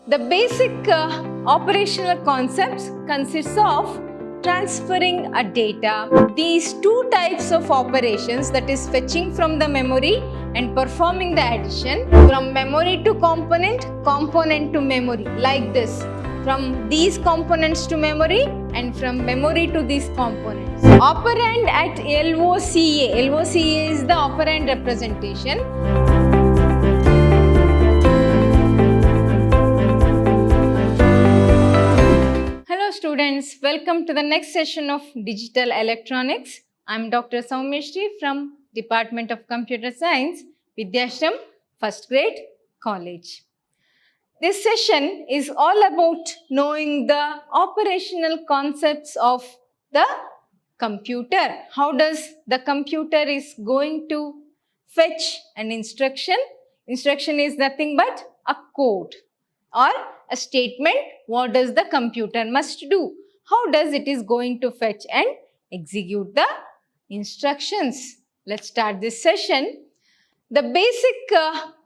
The basic operational concepts consists of transferring a data. These two types of operations, that is fetching from the memory and performing the addition, from memory to component, component to memory, like this. From these components to memory and from memory to these components. Operand at LOCA. LOCA is the operand representation. Hello students, welcome to the next session of Digital Electronics. I am Dr. Soumyashree from Department of Computer Science, Vidyashram, First Grade College. This session is all about knowing the operational concepts of the computer. How does the computer is going to fetch an instruction? Instruction is nothing but a code or a statement. What does the computer must do? How does it is going to fetch and execute the instructions? Let's start this session. The basic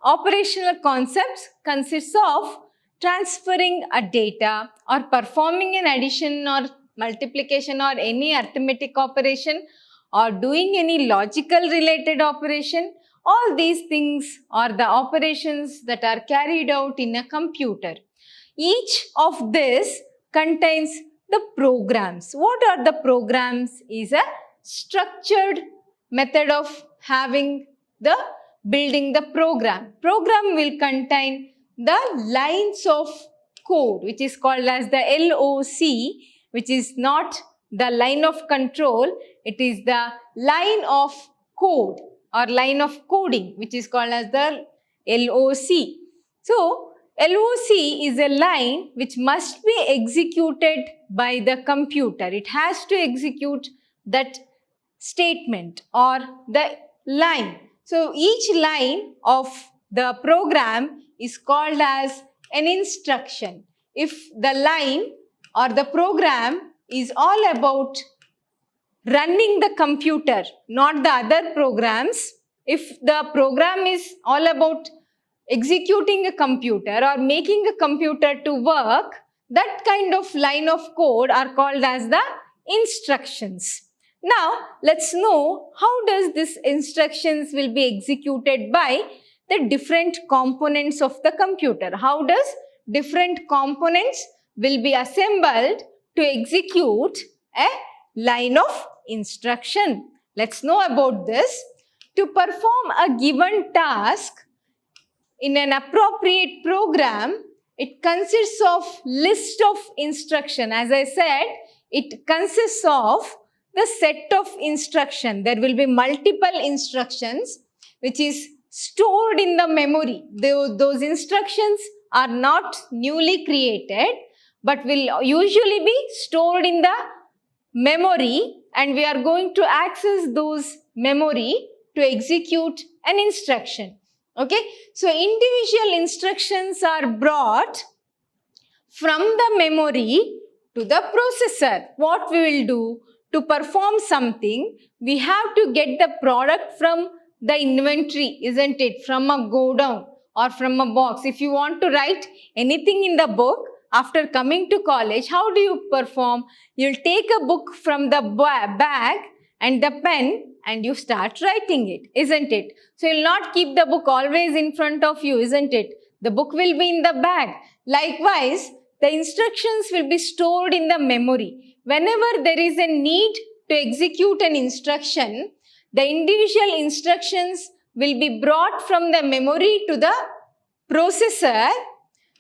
operational concepts consists of transferring a data or performing an addition or multiplication or any arithmetic operation or doing any logical related operation. All these things are the operations that are carried out in a computer. Each of this contains the programs. What are the programs? Is a structured method of having the building the program. Program will contain the lines of code, which is called as the LOC, which is not the line of control. It is the line of code or line of coding, which is called as the LOC. So, LOC is a line which must be executed by the computer. It has to execute that statement or the line. So, each line of the program is called as an instruction. If the line or the program is all about running the computer, not the other programs, if the program is all about executing a computer or making a computer to work, that kind of line of code are called as the instructions. Now, let's know how does this instructions will be executed by the different components of the computer. How does different components will be assembled to execute a line of instruction. Let's know about this. To perform a given task in an appropriate program, it consists of list of instruction. As I said, it consists of the set of instruction. There will be multiple instructions which is stored in the memory. Those instructions are not newly created but will usually be stored in the memory, and we are going to access those memory to execute an instruction. Okay, so individual instructions are brought from the memory to the processor. What we will do? To perform something, we have to get the product from the inventory, isn't it? From a godown or from a box. If you want to write anything in the book, after coming to college, how do you perform? You'll take a book from the bag and the pen and you start writing it, isn't it? So you'll not keep the book always in front of you, isn't it? The book will be in the bag. Likewise, the instructions will be stored in the memory. Whenever there is a need to execute an instruction, the individual instructions will be brought from the memory to the processor,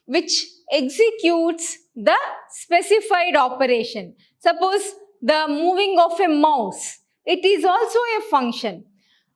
which executes the specified operation. Suppose the moving of a mouse, it is also a function.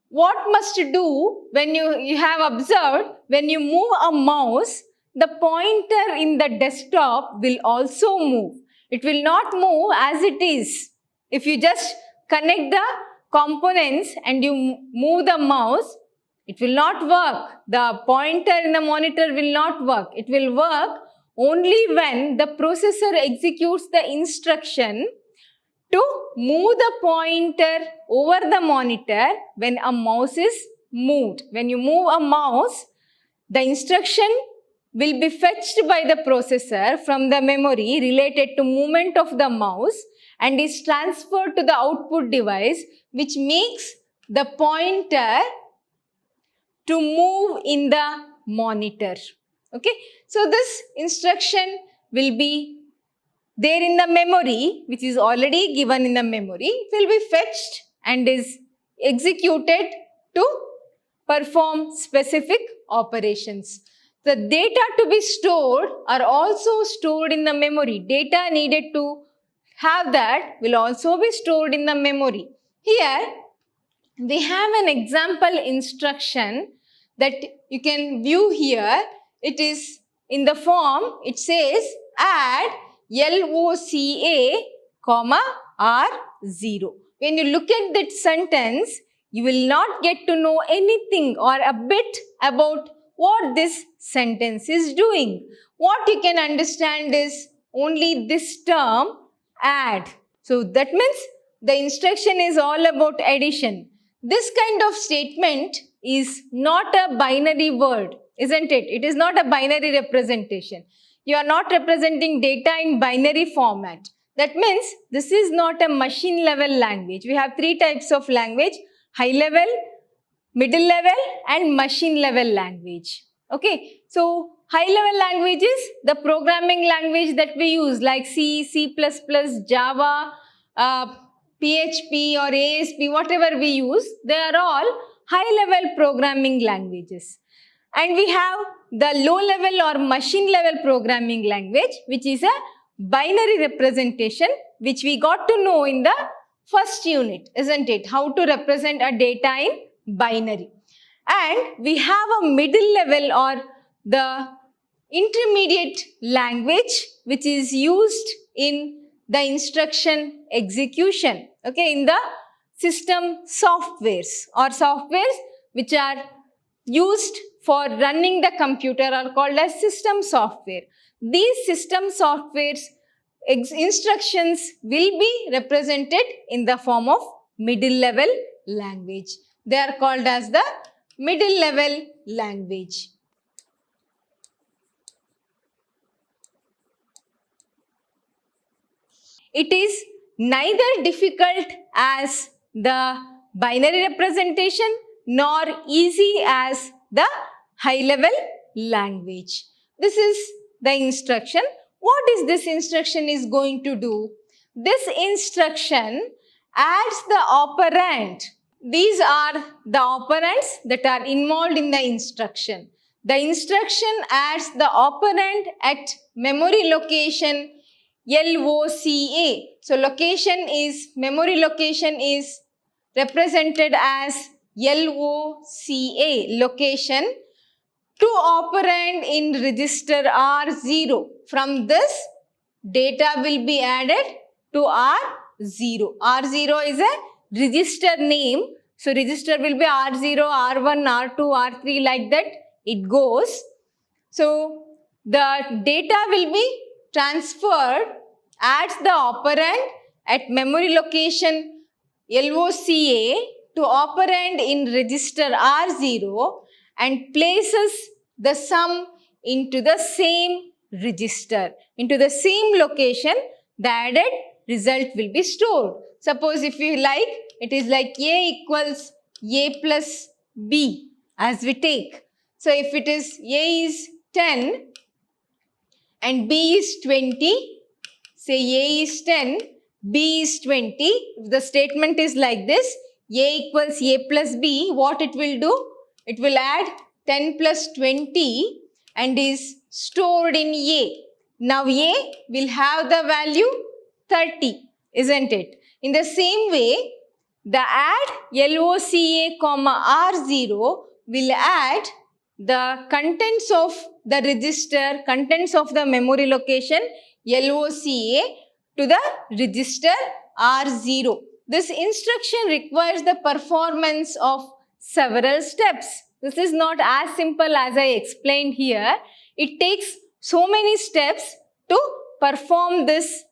What must do when you have observed, when you move a mouse, the pointer in the desktop will also move. It will not move as it is. If you just connect the components and you move the mouse, it will not work. The pointer in the monitor will not work. It will work only when the processor executes the instruction to move the pointer over the monitor when a mouse is moved. When you move a mouse, the instruction will be fetched by the processor from the memory related to movement of the mouse and is transferred to the output device, which makes the pointer to move in the monitor. Okay, so this instruction will be there in the memory, which is already given in the memory. It will be fetched and is executed to perform specific operations. The data to be stored are also stored in the memory. Data needed to have that will also be stored in the memory. Here we have an example instruction that you can view here. It is in the form, it says add LOCA, R0. When you look at that sentence, you will not get to know anything or a bit about what this sentence is doing. What you can understand is only this term, add. So that means the instruction is all about addition. This kind of statement is not a binary word, isn't it? It is not a binary representation. You are not representing data in binary format. That means this is not a machine level language. We have three types of language: high level, middle level and machine level language. Okay, so high level language is the programming language that we use like C, C++, Java, PHP or ASP, whatever we use, they are all high level programming languages. And we have the low level or machine level programming language, which is a binary representation, which we got to know in the first unit, isn't it? How to represent a data in binary. And we have a middle level or the intermediate language, which is used in the instruction execution, okay, in the system softwares or softwares which are used for running the computer are called as system software. These system softwares instructions will be represented in the form of middle level language. They are called as the middle level language. It is neither difficult as the binary representation nor easy as the high level language. This is the instruction. What is this instruction is going to do? This instruction adds the operand. These are the operands that are involved in the instruction. The instruction adds the operand at memory location LOCA. So memory location is represented as LOCA, location, to operand in register R0. From this, data will be added to R0. R0 is a register name. So register will be R0, R1, R2, R3, like that it goes. So the data will be transferred, adds the operand at memory location LOCA to operand in register R0 and places the sum into the same register, into the same location. The added result will be stored. Suppose if you like, it is like A equals A plus B as we take. So if it is A is 10 and B is 20, say A is 10, B is 20. If the statement is like this, A equals A plus B, what it will do? It will add 10 plus 20 and is stored in A. Now A will have the value 30, isn't it? In the same way, the add LOCA, R0 will add the contents of the register, contents of the memory location LOCA to the register R0. This instruction requires the performance of several steps. This is not as simple as I explained here. It takes so many steps to perform this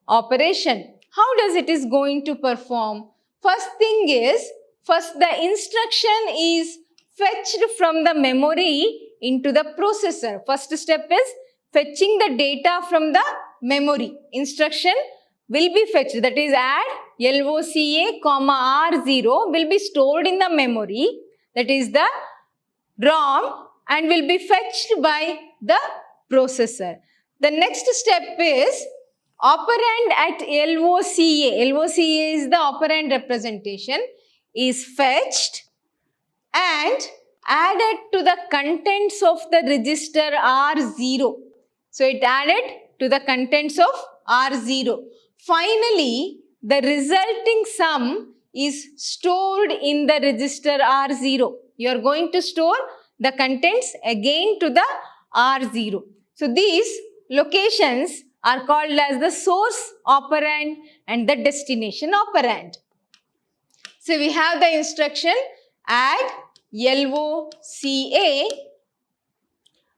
operation. How does it is going to perform? First thing is, first the instruction is fetched from the memory into the processor. First step is fetching the data from the memory. Instruction will be fetched, that is add LOCA, R0 will be stored in the memory, that is the ROM, and will be fetched by the processor. The next step is operand at LOCA. LOCA is the operand representation, is fetched and added to the contents of the register R0. So it added to the contents of R0. Finally, the resulting sum is stored in the register R0. You are going to store the contents again to the R0. So these locations are called as the source operand and the destination operand. So we have the instruction add LOCA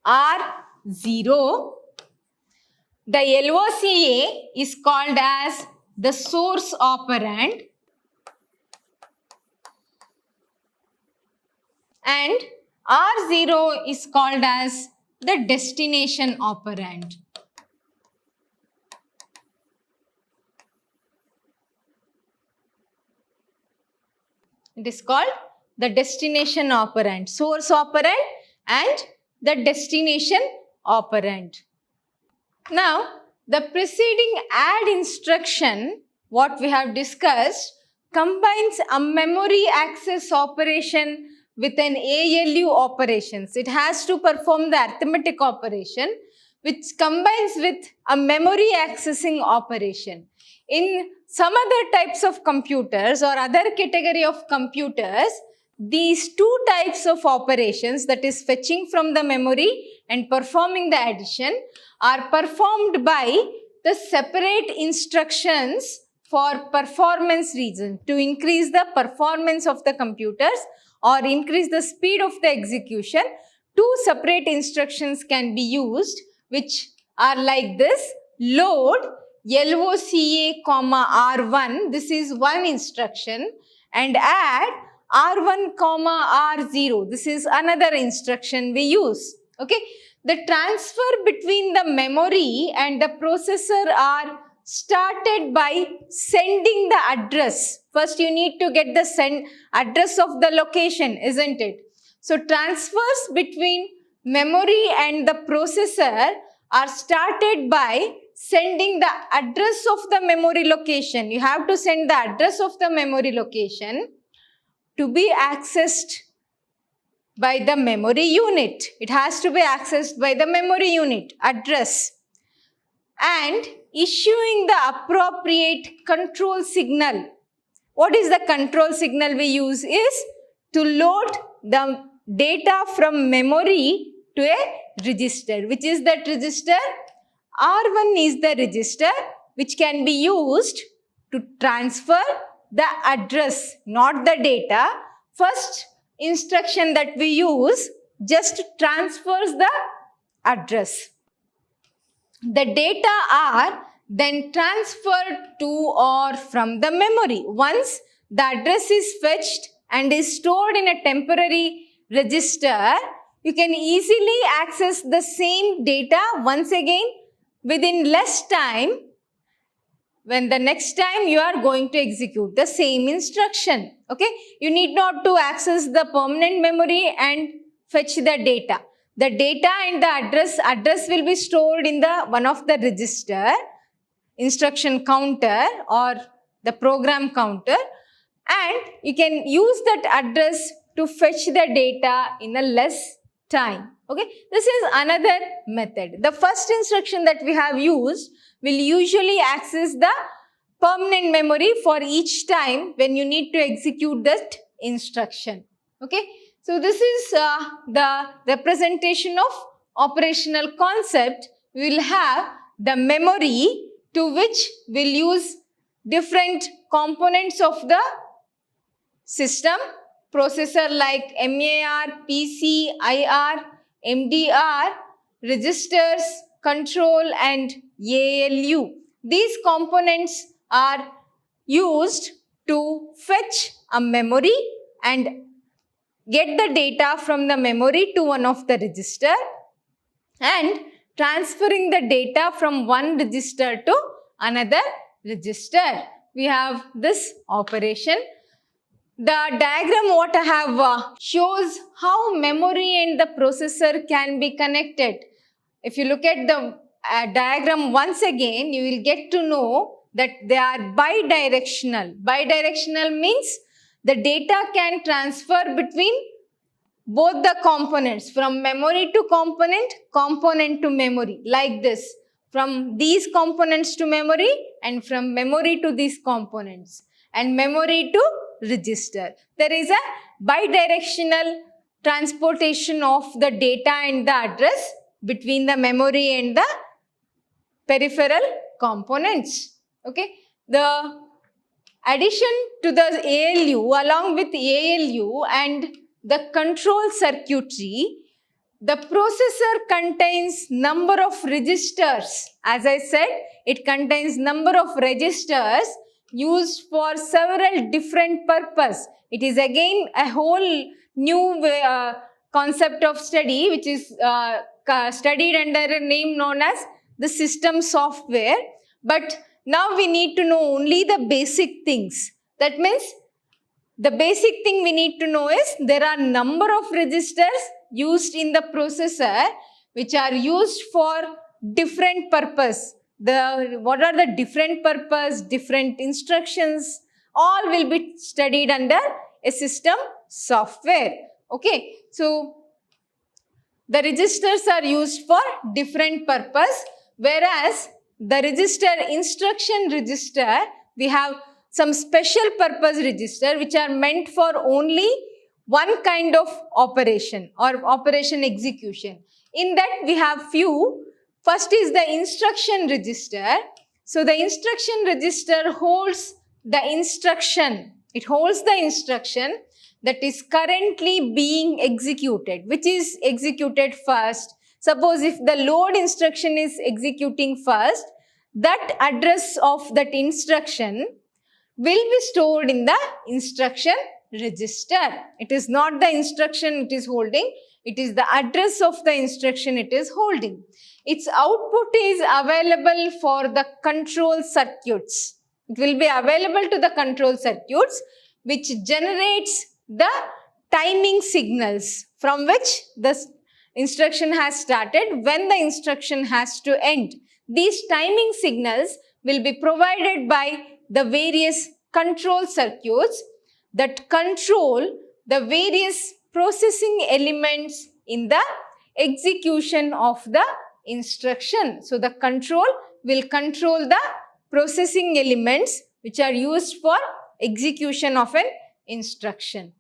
R0. The LOCA is called as the source operand and R0 is called as the destination operand. It is called the destination operand, source operand and the destination operand. Now, the preceding add instruction, what we have discussed, combines a memory access operation with an ALU operations. It has to perform the arithmetic operation which combines with a memory accessing operation. In some other types of computers or other category of computers, these two types of operations, that is fetching from the memory and performing the addition, are performed by the separate instructions for performance reasons, to increase the performance of the computers or increase the speed of the execution. Two separate instructions can be used, which are like this: load LOCA, R1, this is one instruction, and add R1, R0, this is another instruction we use. Okay, the transfer between the memory and the processor are started by sending the address. First you need to get the send address of the location, isn't it? So transfers between memory and the processor are started by sending the address of the memory location. You have to send the address of the memory location to be accessed by the memory unit. It has to be accessed by the memory unit address, and issuing the appropriate control signal. What is the control signal we use is to load the data from memory to a register. Which is that register? R1 is the register which can be used to transfer the address, not the data. First instruction that we use just transfers the address. The data are then transferred to or from the memory. Once the address is fetched and is stored in a temporary register, you can easily access the same data once again within less time when the next time you are going to execute the same instruction. Okay, you need not to access the permanent memory and fetch the data. The data and the address will be stored in the one of the register, instruction counter or the program counter, and you can use that address to fetch the data in a less time. Okay, this is another method. The first instruction that we have used will usually access the permanent memory for each time when you need to execute that instruction. Okay, so this is the representation of operational concept. We will have the memory to which we'll use different components of the system, processor like MAR, PC, IR, MDR, registers, control and ALU. These components are used to fetch a memory, and get the data from the memory to one of the register and transferring the data from one register to another register. We have this operation. The diagram what I have shows how memory and the processor can be connected. If you look at the diagram once again, you will get to know that they are bidirectional. Bidirectional means the data can transfer between both the components, from memory to component, component to memory, like this. From these components to memory and from memory to these components and memory to register. There is a bidirectional transportation of the data and the address between the memory and the peripheral components. Okay. The addition to the ALU, along with ALU and the control circuitry, the processor contains number of registers. As I said, it contains number of registers used for several different purposes. It is again a whole new concept of study which is studied under a name known as the system software. But now we need to know only the basic things. That means the basic thing we need to know is there are number of registers used in the processor which are used for different purpose. What are the different purpose, different instructions, all will be studied under a system software. Okay, so the registers are used for different purpose, whereas the register instruction register, we have some special purpose register which are meant for only one kind of operation or operation execution. In that we have few. First is the instruction register. So the instruction register holds the instruction. It holds the instruction that is currently being executed. Which is executed first? Suppose if the load instruction is executing first, that address of that instruction will be stored in the instruction register. It is not the instruction it is holding, it is the address of the instruction it is holding. Its output is available for the control circuits. It will be available to the control circuits which generates the timing signals from which the instruction has started, when the instruction has to end. These timing signals will be provided by the various control circuits that control the various processing elements in the execution of the instruction. So the control will control the processing elements which are used for execution of an instruction.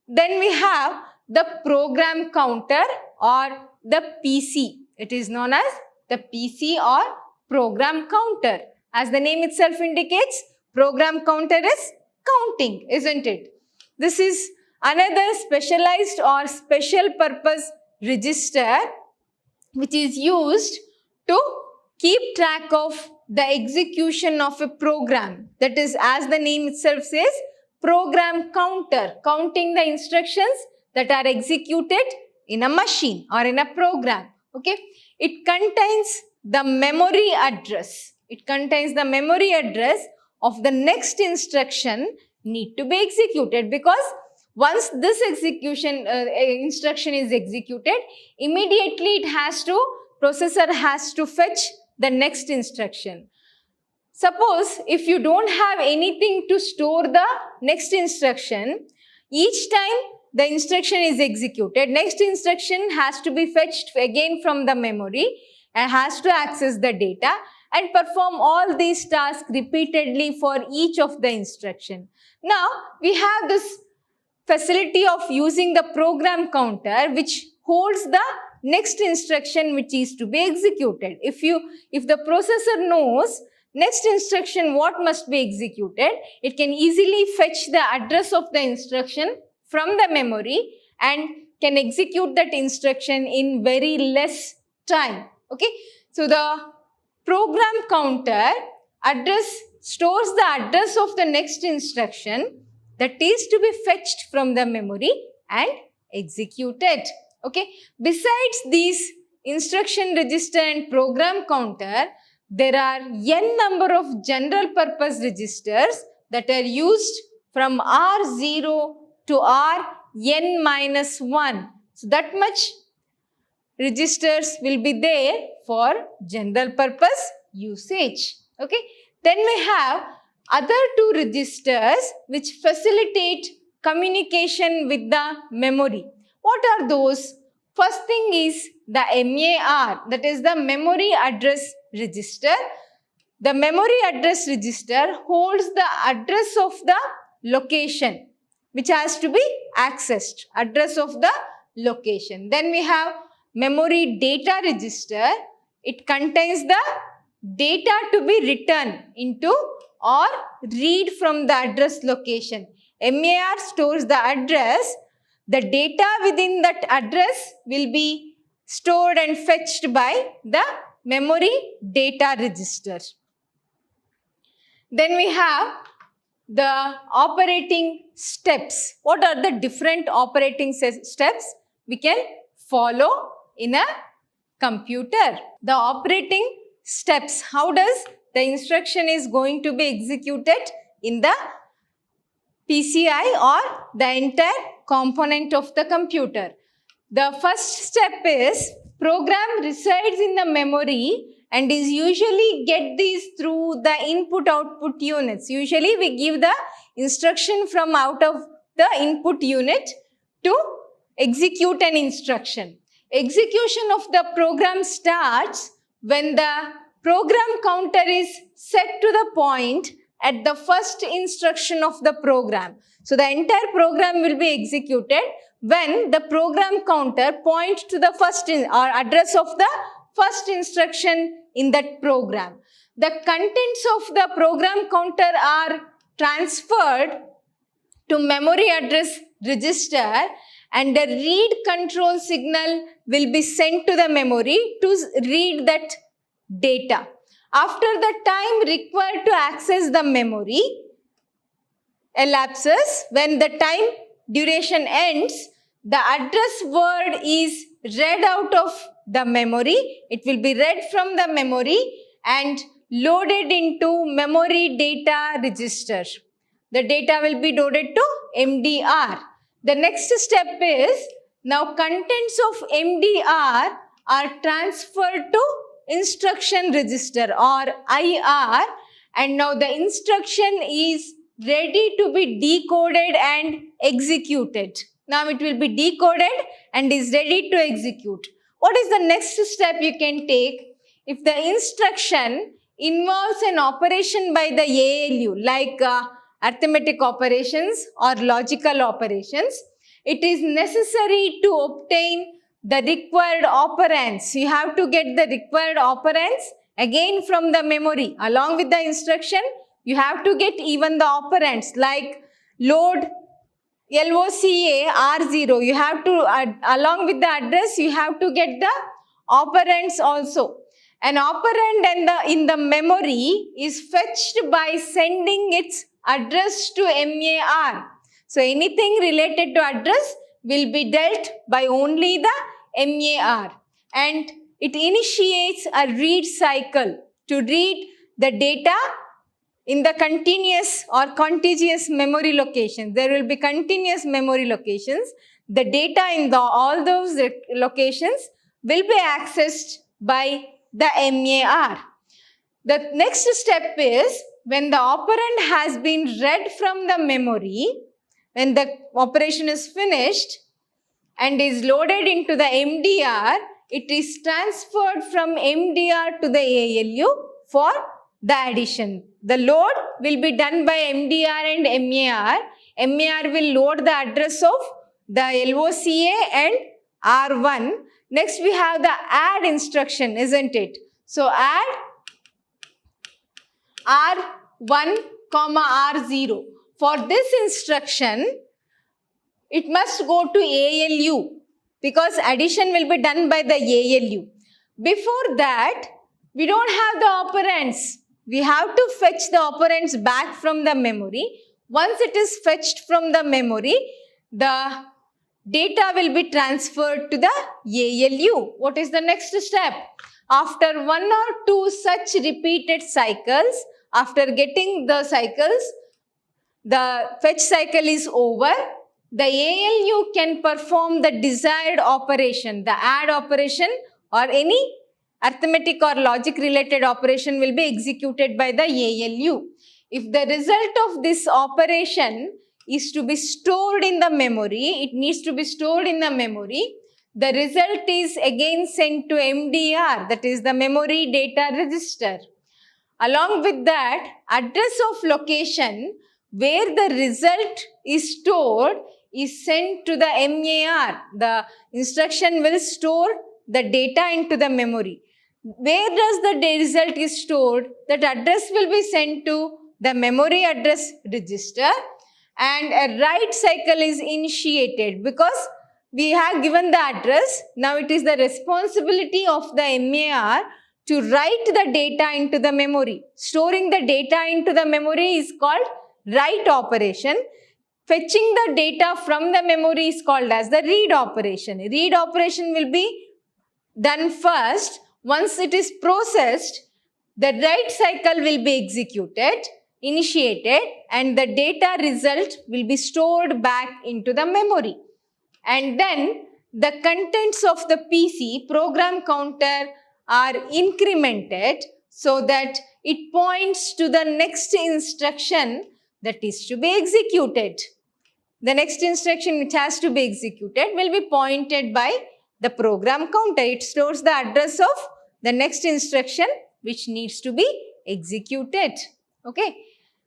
Then we have the program counter or the PC. It is known as the PC or program counter. As the name itself indicates, program counter is counting, isn't it? This is another specialized or special purpose register which is used to keep track of the execution of a program. That is, as the name itself says, program counter, counting the instructions that are executed in a machine or in a program. Okay, it contains the memory address. It contains the memory address of the next instruction need to be executed, because once this instruction is executed, immediately processor has to fetch the next instruction. Suppose if you don't have anything to store the next instruction, each time the instruction is executed, next instruction has to be fetched again from the memory and has to access the data and perform all these tasks repeatedly for each of the instruction. Now we have this facility of using the program counter which holds the next instruction which is to be executed. If the processor knows next instruction what must be executed, it can easily fetch the address of the instruction from the memory and can execute that instruction in very less time. Okay, so the program counter stores the address of the next instruction that is to be fetched from the memory and executed. Okay. Besides these instruction register and program counter, there are n number of general purpose registers that are used from R0 to Rn minus 1. So that much registers will be there for general purpose usage. Okay. Then we have other two registers which facilitate communication with the memory. What are those? First thing is the MAR, that is the memory address register. The memory address register holds the address of the location which has to be accessed, address of the location. Then we have memory data register. It contains the data to be written into or read from the address location. MAR stores the address. The data within that address will be stored and fetched by the memory data register. Then we have the operating steps. What are the different operating steps we can follow in a computer? The operating steps, how does the instruction is going to be executed in the PCI or the entire component of the computer? The first step is program resides in the memory and is usually get these through the input-output units. Usually we give the instruction from out of the input unit to execute an instruction. Execution of the program starts when the program counter is set to the point at the first instruction of the program. So the entire program will be executed when the program counter points to the first or address of the first instruction in that program. The contents of the program counter are transferred to memory address register and the read control signal will be sent to the memory to read that data. After the time required to access the memory elapses, when the time duration ends, the address word is read out of the memory. It will be read from the memory and loaded into memory data register. The data will be loaded to MDR. The next step is now contents of MDR are transferred to instruction register or IR, and now the instruction is ready to be decoded and executed. Now it will be decoded and is ready to execute. What is the next step you can take? If the instruction involves an operation by the ALU like arithmetic operations or logical operations, it is necessary to obtain the required operands. You have to get the required operands again from the memory. Along with the instruction, you have to get even the operands like load LOCA R0. You have to, along with the address, you have to get the operands also. An operand in the memory is fetched by sending its address to MAR. So anything related to address will be dealt by only the MAR, and it initiates a read cycle to read the data in the continuous or contiguous memory locations. There will be continuous memory locations. The data in all those locations will be accessed by the MAR. The next step is when the operand has been read from the memory, when the operation is finished and is loaded into the MDR, it is transferred from MDR to the ALU for the addition. The load will be done by MDR and MAR. MAR will load the address of the LOCA and R1. Next we have the add instruction, isn't it? So add R1, R0. For this instruction, it must go to ALU because addition will be done by the ALU. Before that, we don't have the operands. We have to fetch the operands back from the memory. Once it is fetched from the memory, the data will be transferred to the ALU. What is the next step? After 1 or 2 such repeated cycles, after getting the cycles, the fetch cycle is over, the ALU can perform the desired operation, the add operation or any arithmetic or logic related operation will be executed by the ALU. If the result of this operation is to be stored in the memory, it needs to be stored in the memory, the result is again sent to MDR, that is the memory data register. Along with that, address of location where the result is stored is sent to the MAR. The instruction will store the data into the memory. Where does the result is stored? That address will be sent to the memory address register and a write cycle is initiated because we have given the address. Now it is the responsibility of the MAR to write the data into the memory. Storing the data into the memory is called write operation. Fetching the data from the memory is called as the read operation. Read operation will be done first. Once it is processed, the write cycle will be executed, initiated, and the data result will be stored back into the memory. And then the contents of the PC program counter are incremented so that it points to the next instruction that is to be executed. The next instruction which has to be executed will be pointed by the program counter. It stores the address of the next instruction which needs to be executed. Okay.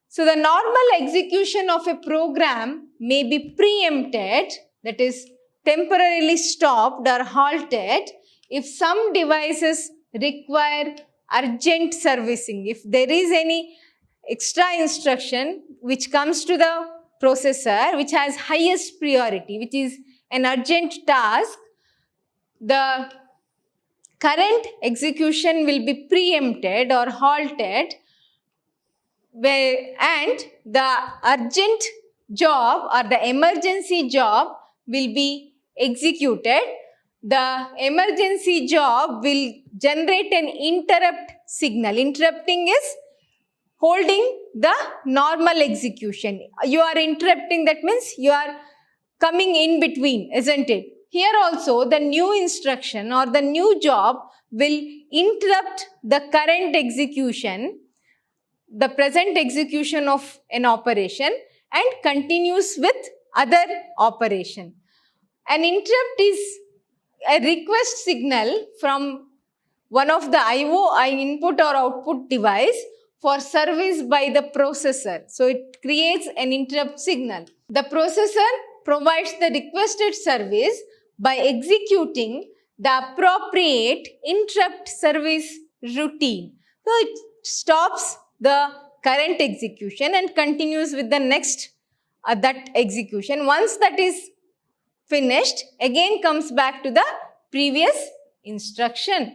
So the normal execution of a program may be preempted, that is temporarily stopped or halted if some devices require urgent servicing. If there is any extra instruction which comes to the processor which has highest priority, which is an urgent task, the current execution will be preempted or halted and the urgent job or the emergency job will be executed. The emergency job will generate an interrupt signal. Interrupting is holding the normal execution. You are interrupting, that means you are coming in between, isn't it? Here also the new instruction or the new job will interrupt the current execution, the present execution of an operation, and continues with other operation. An interrupt is a request signal from one of the IO input or output device for service by the processor. So it creates an interrupt signal. The processor provides the requested service by executing the appropriate interrupt service routine. So it stops the current execution and continues with the next that execution. Once that is finished, again comes back to the previous instruction.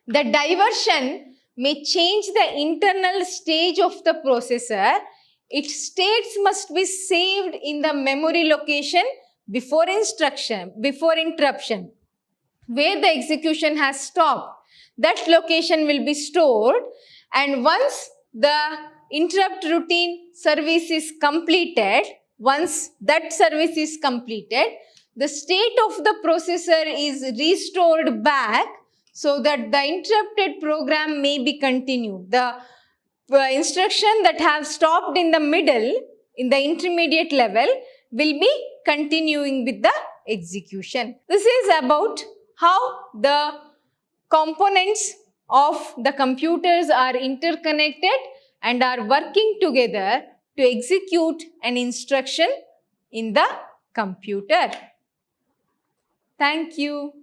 The diversion may change the internal stage of the processor. Its states must be saved in the memory location before interruption, where the execution has stopped. That location will be stored, and once the interrupt routine service is completed, once that service is completed, the state of the processor is restored back so that the interrupted program may be continued. The instruction that have stopped in the middle, in the intermediate level, will be continuing with the execution. This is about how the components of the computers are interconnected and are working together to execute an instruction in the computer. Thank you.